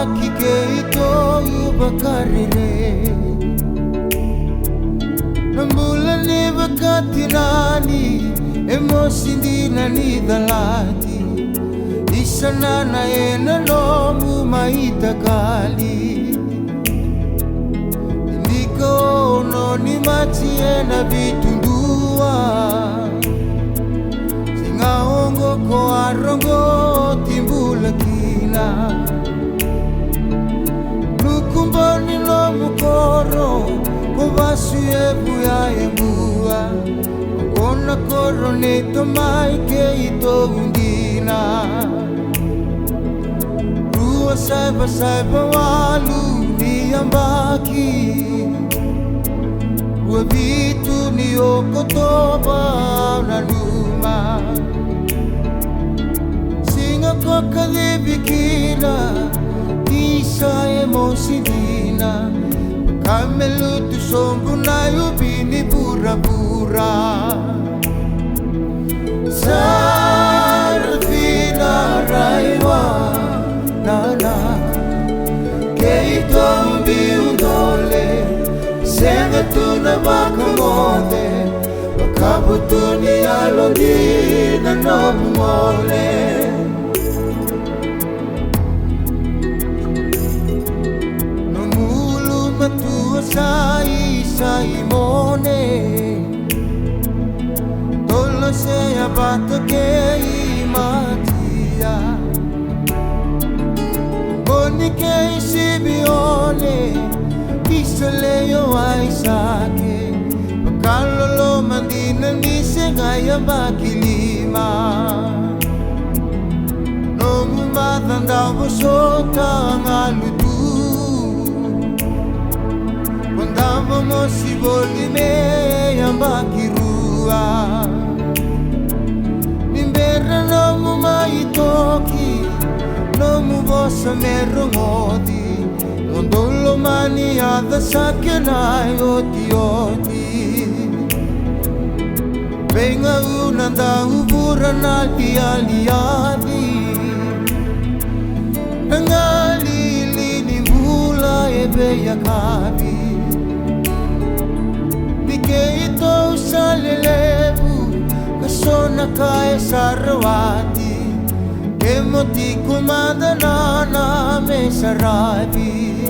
maki ke ito ubakarire Nambula ni bakatinani Emosi di na ni dalati Isa na na enanomu maitakali Hindi ko no ni mati na bitundua Singaongo ko arongo timbula kina Nukumbani no mukoro Kobasu buya ebua Kona koro neto mai ke ito undina Rua saiba walu ni ambaki Rua bitu ni okotoba na luma Singa ko kalibikina Isa emosidina Kamelutu sombu na yubini pura-pura Sarfina raiwa nana Keito mbiundole Senga tuna bakamode Bakabutuni alondina nomole Sai mone Tolo se abato ke matia Boni ke isibione Isole yo aisake Pakalolo mandina ni se gaya bakilima No mumatanda wasota ngalutu Kondama mo si bolime yambakirua Nimbera no mu maitoki No mu bosa merongoti Mondolo mani ada sakenai oti Venga unanda uburan ali Nangali lini bula ebe yakabi Ito sa lelebu Kasona kaya sarawati Kemoti kumadana na me sarabi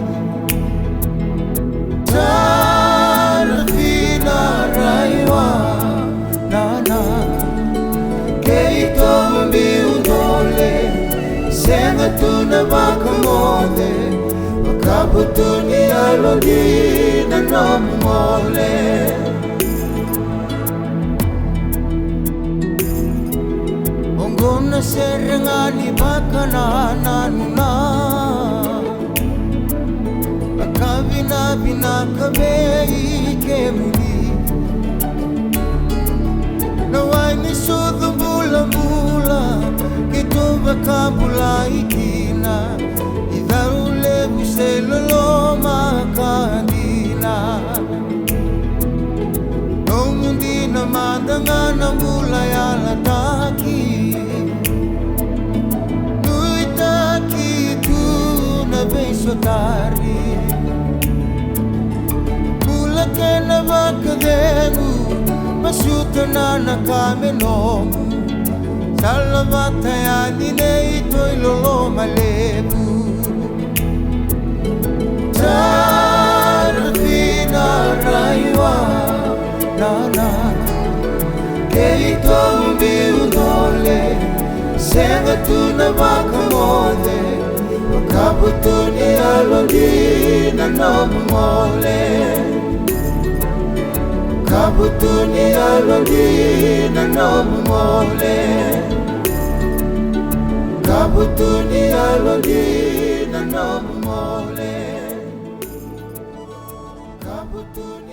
Sarfina raiwa nana Keito mbiundole Senga tuna bakamode Makabutuni alondina nomole Gona serengani bakana nanuna Bakabina bina kabei kemuli Nawai ni sudu bula Kito bakabula ikina Idharule buselolo makandina Nongundina madangana bula yalataki Sotari Mula ke na bakadenu Masuta na nakamenomu Salamataya dine ito'y lolo malebu Sarfina raiwa nana Keito mbiundole Senga tuna bakamode Makabutuni alondina nomole Makabutuni alondina nomole Makabutuni alondina nomole Makabutuni